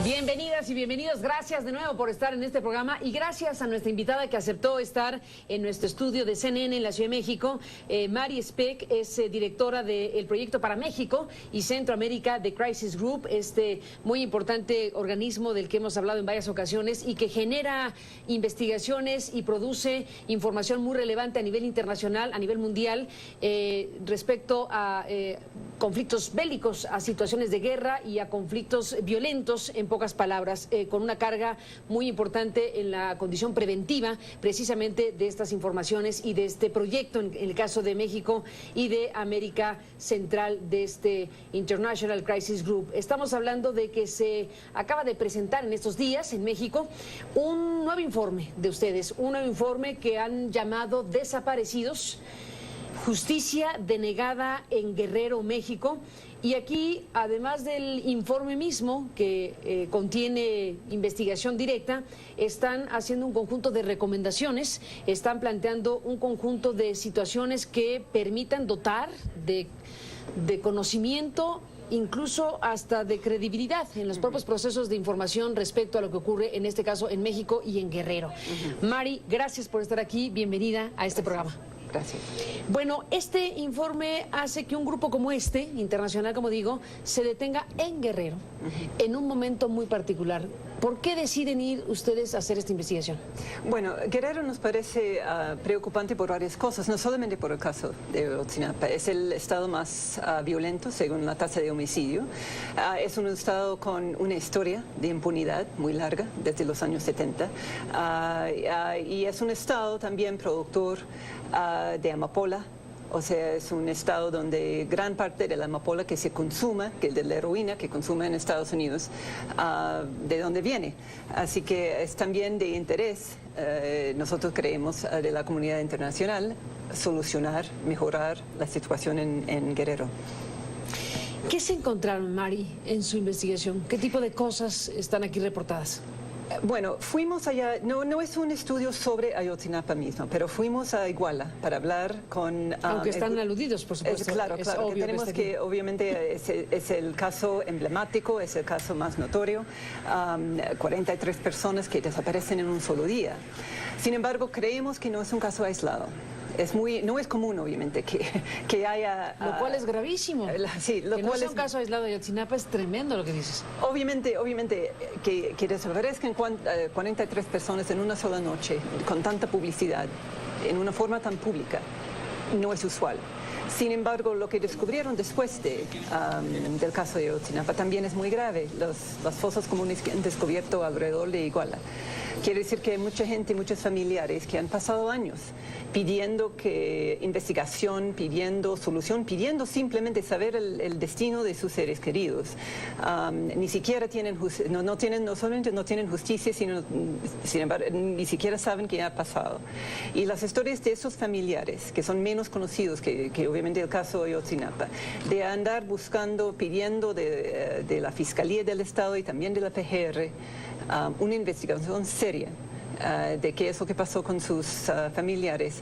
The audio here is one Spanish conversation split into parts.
Bienvenidas y bienvenidos, gracias de nuevo por estar en este programa y gracias a nuestra invitada que aceptó estar en nuestro estudio de CNN en la Ciudad de México. Mari Speck es directora del Proyecto para México y Centroamérica de Crisis Group, este muy importante organismo del que hemos hablado en varias ocasiones y que genera investigaciones y produce información muy relevante a nivel internacional, a nivel mundial, respecto a conflictos bélicos, a situaciones de guerra y a conflictos violentos, en pocas palabras, con una carga muy importante en la condición preventiva precisamente de estas informaciones y de este proyecto en el caso de México y de América Central, de este International Crisis Group. Estamos hablando de que se acaba de presentar en estos días en México un nuevo informe de ustedes, un nuevo informe que han llamado Desaparecidos, Justicia denegada en Guerrero, México. Y aquí, además del informe mismo, que contiene investigación directa, están haciendo un conjunto de recomendaciones, están planteando un conjunto de situaciones que permitan dotar de conocimiento, incluso hasta de credibilidad en los propios procesos de información respecto a lo que ocurre, en este caso, en México y en Guerrero. Mari, gracias por estar aquí, bienvenida a este programa. Gracias. Bueno, este informe hace que un grupo como este, internacional como digo, se detenga en Guerrero, en un momento muy particular. ¿Por qué deciden ir ustedes a hacer esta investigación? Bueno, Guerrero nos parece preocupante por varias cosas, no solamente por el caso de Ayotzinapa. Es el estado más violento según la tasa de homicidio. Es un estado con una historia de impunidad muy larga, desde los años 70. Y es un estado también productor de amapola. O sea, es un estado donde gran parte de la amapola que se consuma, que de la heroína que consume en Estados Unidos, de dónde viene. Así que es también de interés, nosotros creemos, de la comunidad internacional, solucionar, mejorar la situación en Guerrero. ¿Qué se encontraron, Mari, en su investigación? ¿Qué tipo de cosas están aquí reportadas? Bueno, fuimos allá, no es un estudio sobre Ayotzinapa misma, pero fuimos a Iguala para hablar con... Aunque están aludidos, por supuesto. Claro, que tenemos que obviamente es el caso emblemático, es el caso más notorio, 43 personas que desaparecen en un solo día. Sin embargo, creemos que no es un caso aislado. No es común, obviamente, que haya... Lo cual es gravísimo. Sí, lo que cual no sea un caso aislado de Ayotzinapa es tremendo lo que dices. Obviamente que desaparezcan 43 personas en una sola noche, con tanta publicidad, en una forma tan pública, no es usual. Sin embargo, lo que descubrieron después del caso de Ayotzinapa también es muy grave. Las fosas comunes que han descubierto alrededor de Iguala. Quiere decir que hay mucha gente, muchos familiares que han pasado años pidiendo investigación, pidiendo solución, pidiendo simplemente saber el destino de sus seres queridos. Ni siquiera tienen, no solamente no tienen justicia, sino, sin embargo, ni siquiera saben qué ha pasado. Y las historias de esos familiares, que son menos conocidos que obviamente el caso de Ayotzinapa, de andar buscando, pidiendo de la Fiscalía del Estado y también de la PGR, una investigación seria de qué es lo que pasó con sus familiares,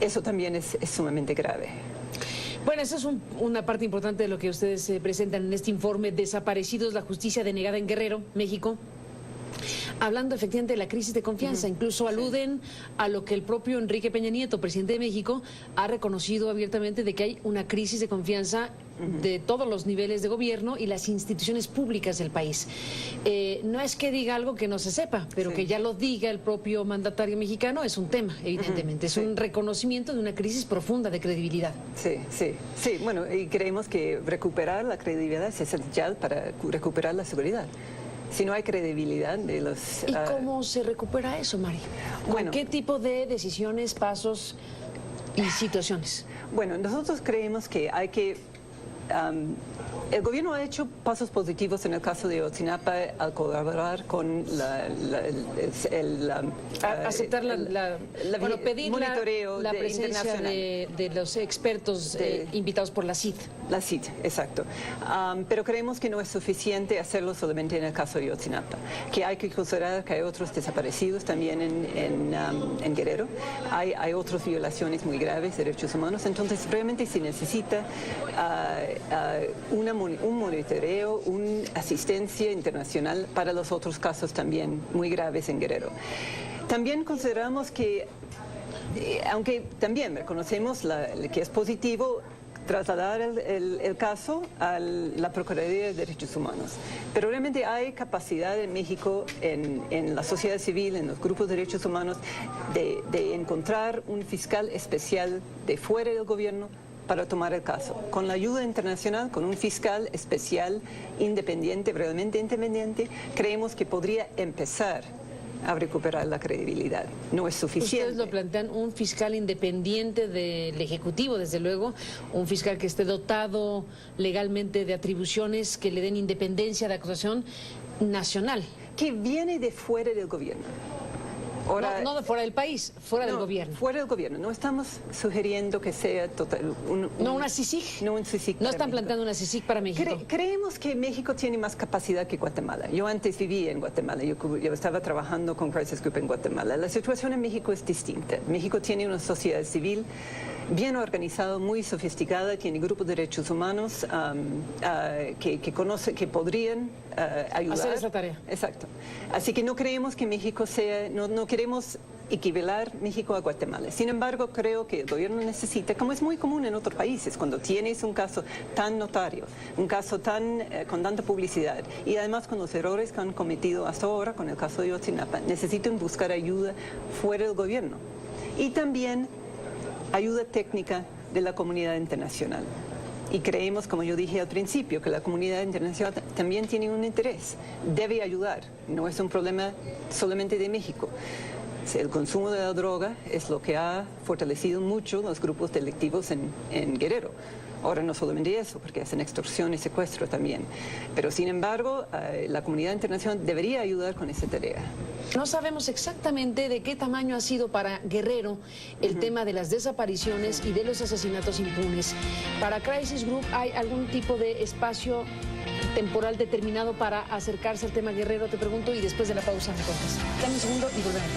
eso también es sumamente grave. Bueno, esa es una parte importante de lo que ustedes presentan en este informe, Desaparecidos, la justicia denegada en Guerrero, México. Hablando efectivamente de la crisis de confianza, incluso aluden a lo que el propio Enrique Peña Nieto, presidente de México, ha reconocido abiertamente de que hay una crisis de confianza de todos los niveles de gobierno y las instituciones públicas del país. No es que diga algo que no se sepa, pero que ya lo diga el propio mandatario mexicano es un tema, evidentemente. Es un reconocimiento de una crisis profunda de credibilidad. Sí. Bueno, y creemos que recuperar la credibilidad es esencial para recuperar la seguridad. Si no hay credibilidad de los... ¿Y cómo se recupera eso, Mari? ¿Con qué tipo de decisiones, pasos y situaciones? Bueno, nosotros creemos que hay que... el gobierno ha hecho pasos positivos en el caso de Ayotzinapa al colaborar con aceptar pedir monitoreo la presencia de los expertos invitados por la CID. La cita, exacto. Pero creemos que no es suficiente hacerlo solamente en el caso de Ayotzinapa, que hay que considerar que hay otros desaparecidos también en Guerrero, hay otras violaciones muy graves de derechos humanos, entonces realmente se necesita un monitoreo, una asistencia internacional para los otros casos también muy graves en Guerrero. También consideramos que, aunque también reconocemos que es positivo, trasladar el caso a la Procuraduría de Derechos Humanos. Pero realmente hay capacidad en México, en la sociedad civil, en los grupos de derechos humanos, de encontrar un fiscal especial de fuera del gobierno para tomar el caso. Con la ayuda internacional, con un fiscal especial independiente, realmente independiente, creemos que podría empezar a recuperar la credibilidad. No es suficiente. Ustedes lo plantean, un fiscal independiente del Ejecutivo, desde luego, un fiscal que esté dotado legalmente de atribuciones que le den independencia de actuación nacional. Que viene de fuera del gobierno. Ahora, no de fuera del país, fuera del gobierno. Fuera del gobierno. No estamos sugiriendo que sea total, una CICIG. No un CICIG. No están planteando una CICIG para México. Creemos que México tiene más capacidad que Guatemala. Yo antes vivía en Guatemala. Yo estaba trabajando con Crisis Group en Guatemala. La situación en México es distinta. México tiene una sociedad civil bien organizada, muy sofisticada, tiene grupos de derechos humanos que podrían ayudar. Hacer esa tarea. Exacto. Así que no creemos que México sea, no queremos equivaler México a Guatemala. Sin embargo, creo que el gobierno necesita, como es muy común en otros países, cuando tienes un caso tan notario, un caso con tanta publicidad, y además con los errores que han cometido hasta ahora, con el caso de Ayotzinapa, necesitan buscar ayuda fuera del gobierno. Y también ayuda técnica de la comunidad internacional. Y creemos, como yo dije al principio, que la comunidad internacional también tiene un interés, debe ayudar, no es un problema solamente de México. El consumo de la droga es lo que ha fortalecido mucho los grupos delictivos en Guerrero. Ahora no solamente eso, porque hacen extorsión y secuestro también. Pero sin embargo, la comunidad internacional debería ayudar con esa tarea. No sabemos exactamente de qué tamaño ha sido para Guerrero el tema de las desapariciones y de los asesinatos impunes. ¿Para Crisis Group hay algún tipo de espacio temporal determinado para acercarse al tema Guerrero? Te pregunto, y después de la pausa me contas. Dame un segundo y volvemos.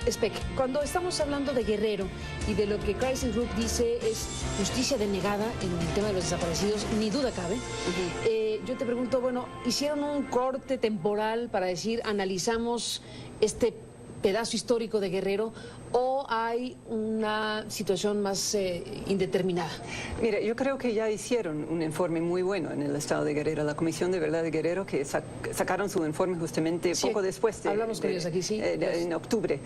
Speck, cuando estamos hablando de Guerrero y de lo que Crisis Group dice es justicia denegada en el tema de los desaparecidos, ni duda cabe, yo te pregunto, bueno, ¿hicieron un corte temporal para decir, analizamos este pedazo histórico de Guerrero, o hay una situación más indeterminada? Mira, yo creo que ya hicieron un informe muy bueno en el estado de Guerrero, la Comisión de Verdad de Guerrero, que sacaron su informe justamente poco después hablamos con ellos aquí, sí, en octubre.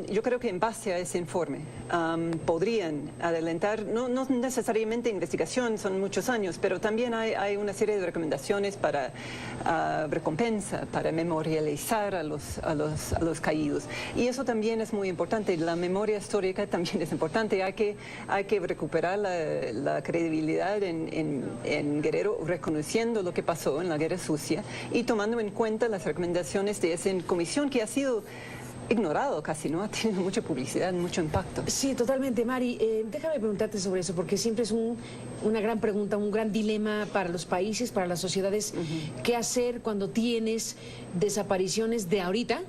Yo creo que en base a ese informe podrían adelantar, no necesariamente investigación, son muchos años, pero también hay una serie de recomendaciones para recompensa, para memorializar a los caídos. Y eso también es muy importante. La memoria histórica también es importante. Hay que recuperar la credibilidad en Guerrero, reconociendo lo que pasó en la Guerra Sucia y tomando en cuenta las recomendaciones de esa comisión que ha sido ignorado casi, ¿no? Ha tenido mucha publicidad, mucho impacto. Sí, totalmente, Mari. Déjame preguntarte sobre eso, porque siempre es una gran pregunta, un gran dilema para los países, para las sociedades. ¿Qué hacer cuando tienes desapariciones de ahorita,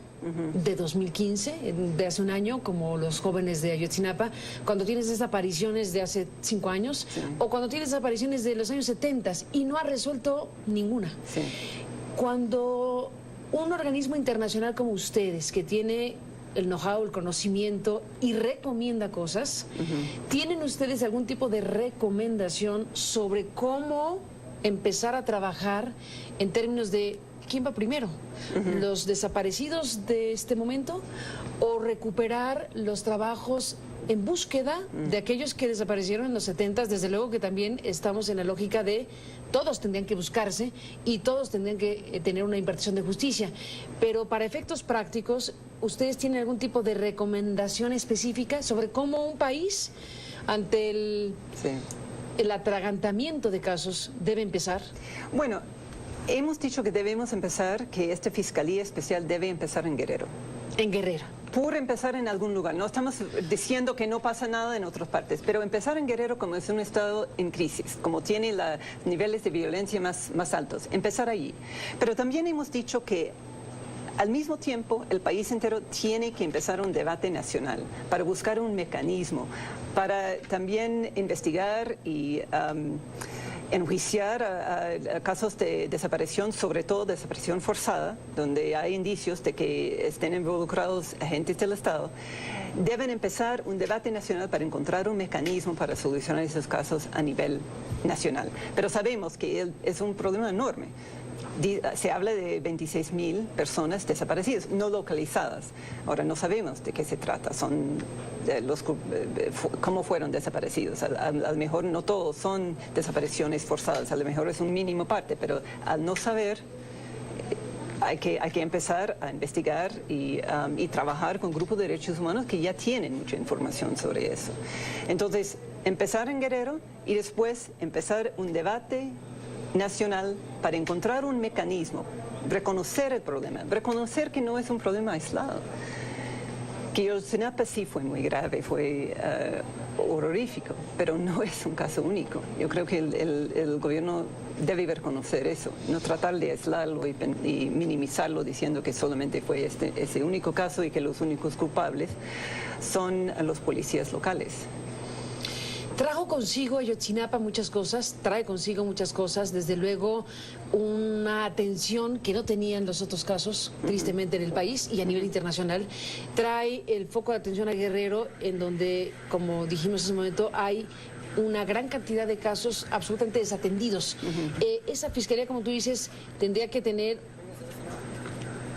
de 2015, de hace un año, como los jóvenes de Ayotzinapa, cuando tienes desapariciones de hace 5 años, o cuando tienes desapariciones de los años 70 y no ha resuelto ninguna? Sí. Cuando un organismo internacional como ustedes, que tiene el know-how, el conocimiento y recomienda cosas, ¿tienen ustedes algún tipo de recomendación sobre cómo empezar a trabajar en términos de quién va primero? ¿Los desaparecidos de este momento o recuperar los trabajos en búsqueda de aquellos que desaparecieron en los 70? Desde luego que también estamos en la lógica de todos tendrían que buscarse y todos tendrían que tener una impartición de justicia. Pero para efectos prácticos, ¿ustedes tienen algún tipo de recomendación específica sobre cómo un país, ante ¿El atragantamiento de casos debe empezar? Bueno, hemos dicho que debemos empezar, que esta Fiscalía Especial debe empezar en Guerrero. En Guerrero. Por empezar en algún lugar. No estamos diciendo que no pasa nada en otras partes, pero empezar en Guerrero como es un estado en crisis, como tiene los niveles de violencia más altos. Empezar allí. Pero también hemos dicho que al mismo tiempo el país entero tiene que empezar un debate nacional para buscar un mecanismo, para también investigar y enjuiciar a casos de desaparición, sobre todo desaparición forzada, donde hay indicios de que estén involucrados agentes del Estado. Deben empezar un debate nacional para encontrar un mecanismo para solucionar esos casos a nivel nacional. Pero sabemos que es un problema enorme. Se habla de 26.000 personas desaparecidas, no localizadas. Ahora no sabemos de qué se trata, cómo fueron desaparecidos. A lo mejor no todos son desapariciones forzadas, a lo mejor es un mínimo parte, pero al no saber hay que empezar a investigar y trabajar con grupos de derechos humanos que ya tienen mucha información sobre eso. Entonces, empezar en Guerrero y después empezar un debate nacional para encontrar un mecanismo, reconocer el problema, reconocer que no es un problema aislado. Que Ayotzinapa sí fue muy grave, fue horrorífico, pero no es un caso único. Yo creo que el gobierno debe reconocer eso, no tratar de aislarlo y minimizarlo diciendo que solamente fue ese único caso y que los únicos culpables son los policías locales. Trajo consigo Ayotzinapa muchas cosas, trae consigo muchas cosas, desde luego una atención que no tenían los otros casos, tristemente, en el país y a nivel internacional. Trae el foco de atención a Guerrero, en donde, como dijimos en ese momento, hay una gran cantidad de casos absolutamente desatendidos. Esa fiscalía, como tú dices, tendría que tener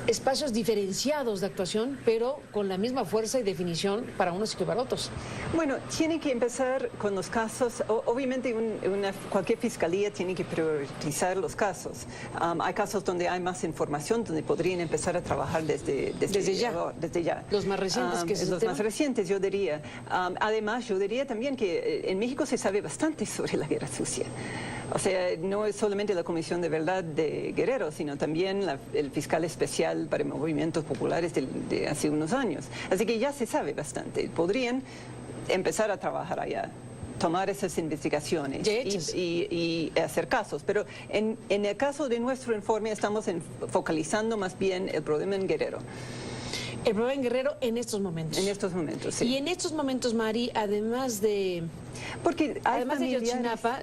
espacios diferenciados de actuación, pero con la misma fuerza y definición para unos y para otros. Bueno, tiene que empezar con los casos. Obviamente cualquier fiscalía tiene que priorizar los casos. Hay casos donde hay más información, donde podrían empezar a trabajar desde ya. Los más recientes los más recientes, yo diría. Además, yo diría también que en México se sabe bastante sobre la guerra sucia. O sea, no es solamente la Comisión de Verdad de Guerrero, sino también el fiscal especial para movimientos populares de hace unos años. Así que ya se sabe bastante. Podrían empezar a trabajar allá, tomar esas investigaciones y hacer casos. Pero en el caso de nuestro informe estamos focalizando más bien el problema en Guerrero. El problema en Guerrero en estos momentos. En estos momentos, sí. Y en estos momentos, Mari, además de Ayotzinapa,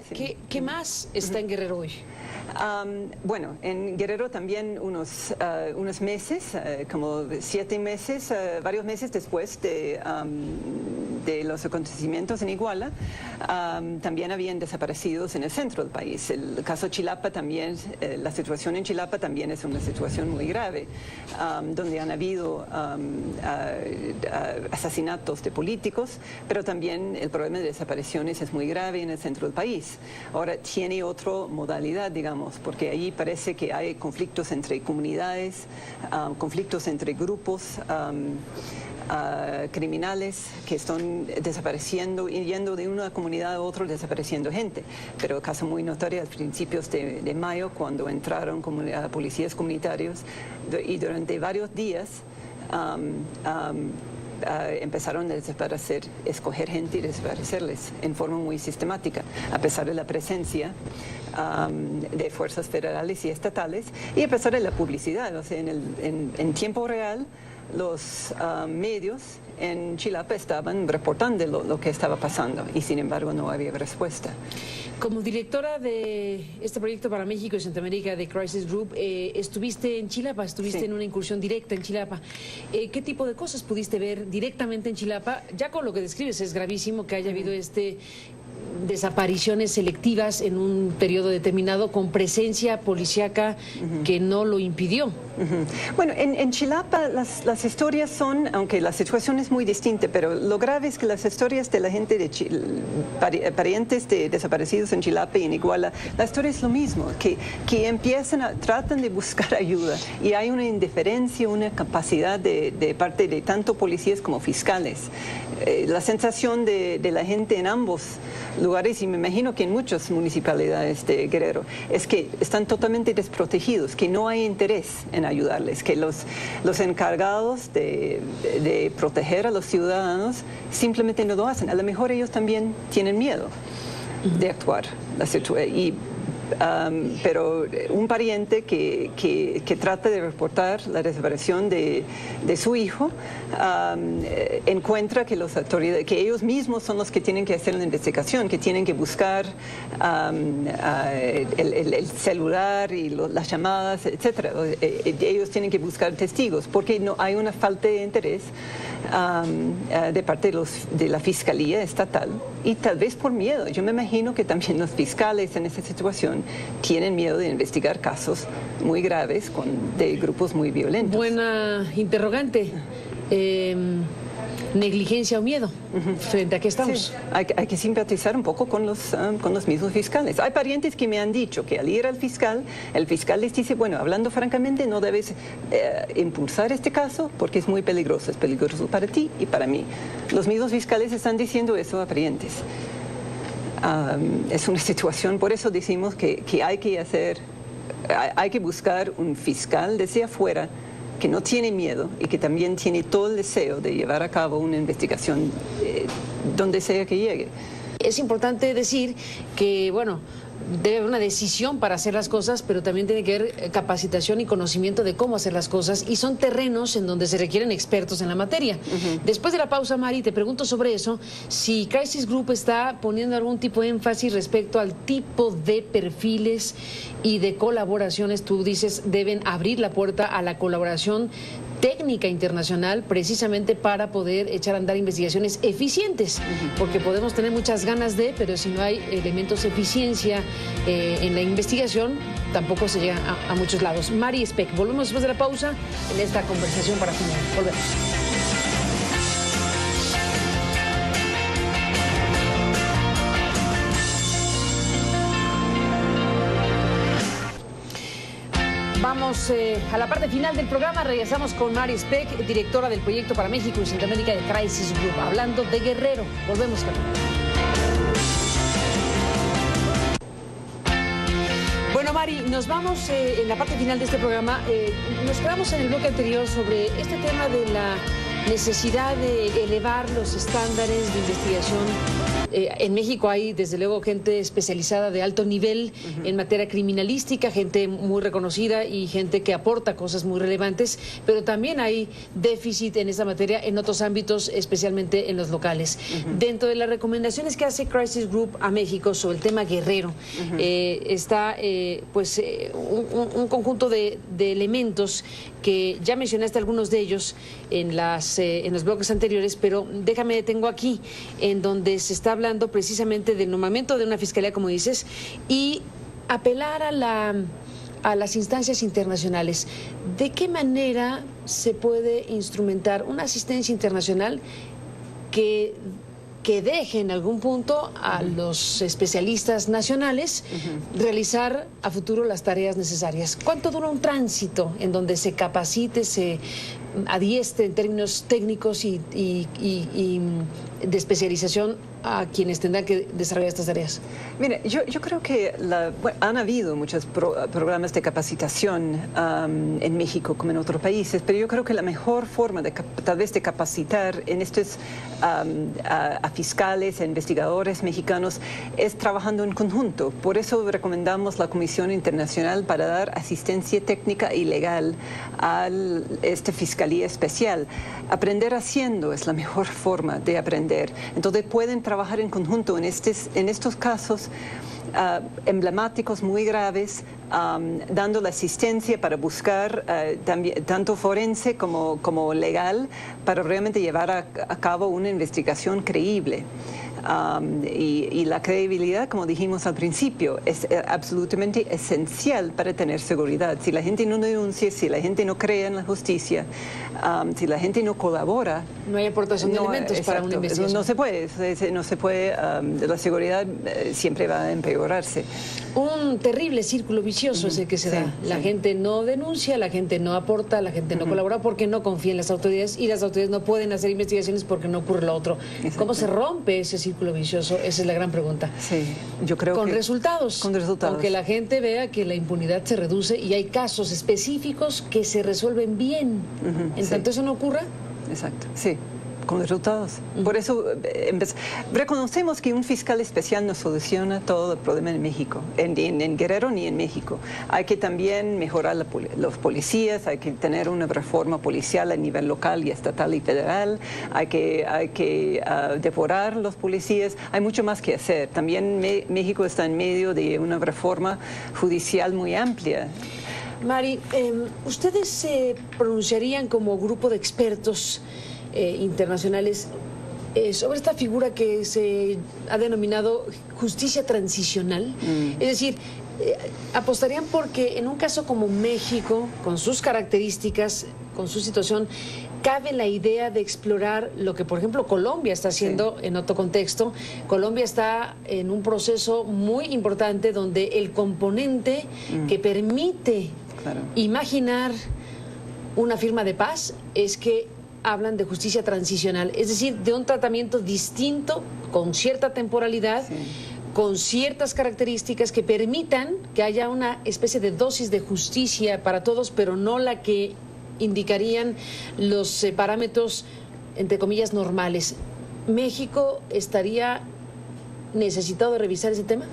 ¿qué más está en Guerrero hoy? Bueno, en Guerrero también unos meses, como 7 meses, varios meses después de los acontecimientos en Iguala, también habían desaparecidos en el centro del país. El caso Chilapa también, la situación en Chilapa también es una situación muy grave, donde han habido asesinatos de políticos, pero también el problema de desapariciones es muy grave en el centro del país. Ahora tiene otra modalidad, digamos, porque ahí parece que hay conflictos entre comunidades, conflictos entre grupos criminales que están desapareciendo y yendo de una comunidad a otra, desapareciendo gente. Pero el caso muy notorio a principios de mayo, cuando entraron policías comunitarios y durante varios días empezaron a desaparecer, escoger gente y desaparecerles en forma muy sistemática, a pesar de la presencia de fuerzas federales y estatales y a pesar de la publicidad. O sea, en tiempo real los medios en Chilapa estaban reportando lo que estaba pasando y sin embargo no había respuesta. Como directora de este proyecto para México y Centroamérica de Crisis Group, estuviste en Chilapa, estuviste en una incursión directa en Chilapa. ¿Qué tipo de cosas pudiste ver directamente en Chilapa? Ya con lo que describes es gravísimo que haya habido desapariciones selectivas en un periodo determinado con presencia policíaca que no lo impidió. Bueno, en Chilapa las historias son, aunque la situación es muy distinta, pero lo grave es que las historias de la gente parientes de desaparecidos en Chilapa y en Iguala, la historia es lo mismo, que tratan de buscar ayuda y hay una indiferencia, una capacidad de parte de tanto policías como fiscales la sensación de la gente en ambos lugares, y me imagino que en muchas municipalidades de Guerrero, es que están totalmente desprotegidos, que no hay interés en ayudarles, que los encargados de proteger a los ciudadanos simplemente no lo hacen. A lo mejor ellos también tienen miedo de actuar. Pero un pariente que trata de reportar la desaparición de su hijo encuentra que las autoridades, que ellos mismos son los que tienen que hacer la investigación, que tienen que buscar el celular y las llamadas, etcétera. Ellos tienen que buscar testigos porque no hay una falta de interés de parte de la Fiscalía Estatal, y tal vez por miedo. Yo me imagino que también los fiscales en esa situación tienen miedo de investigar casos muy graves de grupos muy violentos. Buena interrogante. ¿Negligencia o miedo? ¿Frente a qué estamos? Sí, hay que simpatizar un poco con los mismos fiscales. Hay parientes que me han dicho que al ir al fiscal, el fiscal les dice, bueno, hablando francamente, no debes impulsar este caso porque es muy peligroso. Es peligroso para ti y para mí. Los mismos fiscales están diciendo eso a parientes. Es una situación, por eso decimos que hay que buscar un fiscal desde afuera que no tiene miedo y que también tiene todo el deseo de llevar a cabo una investigación donde sea que llegue. Es importante decir que, bueno, debe haber una decisión para hacer las cosas, pero también tiene que haber capacitación y conocimiento de cómo hacer las cosas, y son terrenos en donde se requieren expertos en la materia. Después de la pausa, Mari, te pregunto sobre eso, si Crisis Group está poniendo algún tipo de énfasis respecto al tipo de perfiles y de colaboraciones. Tú dices, deben abrir la puerta a la colaboración técnica internacional precisamente para poder echar a andar investigaciones eficientes, porque podemos tener muchas ganas pero si no hay elementos de eficiencia en la investigación, tampoco se llega a muchos lados. Mari Speck, volvemos después de la pausa en esta conversación para final. Volvemos. Vamos a la parte final del programa. Regresamos con Mari Speck, directora del Proyecto para México y Centroamérica de Crisis Group, hablando de Guerrero. Volvemos con Bueno, Mari, nos vamos en la parte final de este programa. Nos quedamos en el bloque anterior sobre este tema de la necesidad de elevar los estándares de investigación. En México hay, desde luego, gente especializada de alto nivel en materia criminalística, gente muy reconocida y gente que aporta cosas muy relevantes, pero también hay déficit en esta materia en otros ámbitos, especialmente en los locales. Dentro de las recomendaciones que hace Crisis Group a México sobre el tema Guerrero, está un conjunto de elementos que ya mencionaste algunos de ellos en los bloques anteriores, pero déjame, tengo aquí, en donde se está hablando precisamente del nombramiento de una fiscalía, como dices, y apelar a las instancias internacionales. ¿De qué manera se puede instrumentar una asistencia internacional que deje en algún punto a los especialistas nacionales realizar a futuro las tareas necesarias? ¿Cuánto dura un tránsito en donde se capacite, se adiestre en términos técnicos y de especialización a quienes tendrán que desarrollar estas tareas? Mira, yo creo que han habido muchos programas de capacitación en México como en otros países, pero yo creo que la mejor forma tal vez de capacitar en estos a fiscales, a investigadores mexicanos, es trabajando en conjunto. Por eso recomendamos la Comisión Internacional para dar asistencia técnica y legal a esta Fiscalía Especial. Aprender haciendo es la mejor forma de aprender. Entonces pueden trabajar en conjunto en estos casos emblemáticos muy graves, dando la asistencia para buscar también, tanto forense como legal, para realmente llevar a cabo una investigación creíble. Y la credibilidad, como dijimos al principio, es absolutamente esencial para tener seguridad. Si la gente no denuncia, si la gente no cree en la justicia, si la gente no colabora... No hay aportación de elementos para una investigación. No se puede, la seguridad siempre va a empeorarse. Un terrible círculo vicioso es el que se da. La gente no denuncia, la gente no aporta, la gente no colabora porque no confía en las autoridades y las autoridades no pueden hacer investigaciones porque no ocurre lo otro. ¿Cómo se rompe ese círculo vicioso? Esa es la gran pregunta. Sí, yo creo con que... resultados. Con resultados. Con que la gente vea que la impunidad se reduce y hay casos específicos que se resuelven bien. En tanto eso no ocurra. Exacto, sí. Con resultados. Por eso reconocemos que un fiscal especial no soluciona todo el problema en México, en Guerrero ni en México. Hay que también mejorar los policías, hay que tener una reforma policial a nivel local y estatal y federal, hay que depurar los policías, hay mucho más que hacer. También México está en medio de una reforma judicial muy amplia. Mari, ¿ustedes se pronunciarían como grupo de expertos internacionales sobre esta figura que se ha denominado justicia transicional? Es decir, apostarían porque en un caso como México, con sus características, con su situación, cabe la idea de explorar lo que, por ejemplo, Colombia está haciendo en otro contexto. Colombia está en un proceso muy importante donde el componente que permite imaginar una firma de paz es que hablan de justicia transicional, es decir, de un tratamiento distinto, con cierta temporalidad, con ciertas características que permitan que haya una especie de dosis de justicia para todos, pero no la que indicarían los parámetros, entre comillas, normales. ¿México estaría necesitado de revisar ese tema?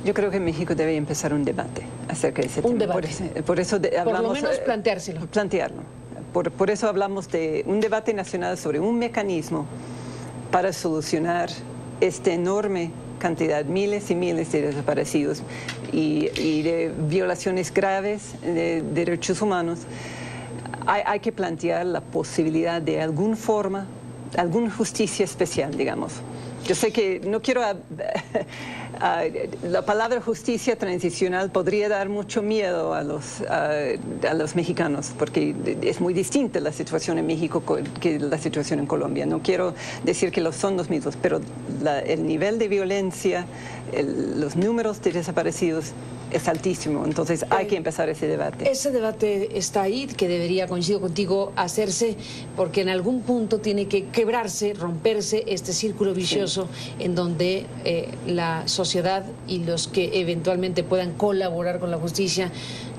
Yo creo que México debe empezar un debate acerca de ese tema. Un debate. Por eso hablamos... Por lo menos planteárselo. Plantearlo. Por eso hablamos de un debate nacional sobre un mecanismo para solucionar esta enorme cantidad, miles y miles de desaparecidos y de violaciones graves de derechos humanos. Hay que plantear la posibilidad de alguna forma, alguna justicia especial, digamos. Yo sé que no quiero... la palabra justicia transicional podría dar mucho miedo a los mexicanos, porque es muy distinta la situación en México que la situación en Colombia. No quiero decir que son los mismos, pero el nivel de violencia, los números de desaparecidos es altísimo, entonces hay que empezar ese debate. Ese debate está ahí, que debería, coincido contigo, hacerse, porque en algún punto tiene que quebrarse, romperse este círculo vicioso en donde la sociedad y los que eventualmente puedan colaborar con la justicia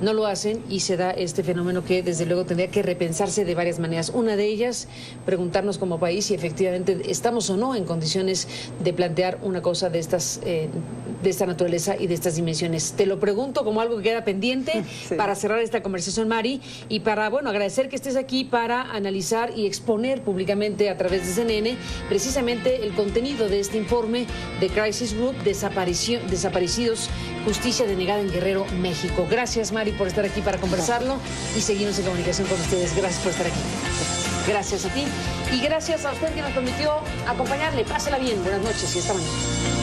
no lo hacen y se da este fenómeno que desde luego tendría que repensarse de varias maneras. Una de ellas, preguntarnos como país si efectivamente estamos o no en condiciones de plantear una cosa de esta naturaleza y de estas dimensiones. Te lo pregunto como algo que queda pendiente para cerrar esta conversación, Mari, y para, bueno, agradecer que estés aquí para analizar y exponer públicamente a través de CNN precisamente el contenido de este informe de Crisis Group, Desaparecidos, Justicia Denegada en Guerrero, México. Gracias, Mari, por estar aquí para conversarlo y seguirnos en comunicación con ustedes. Gracias por estar aquí. Gracias a ti y gracias a usted que nos permitió acompañarle. Pásela bien. Buenas noches y hasta mañana.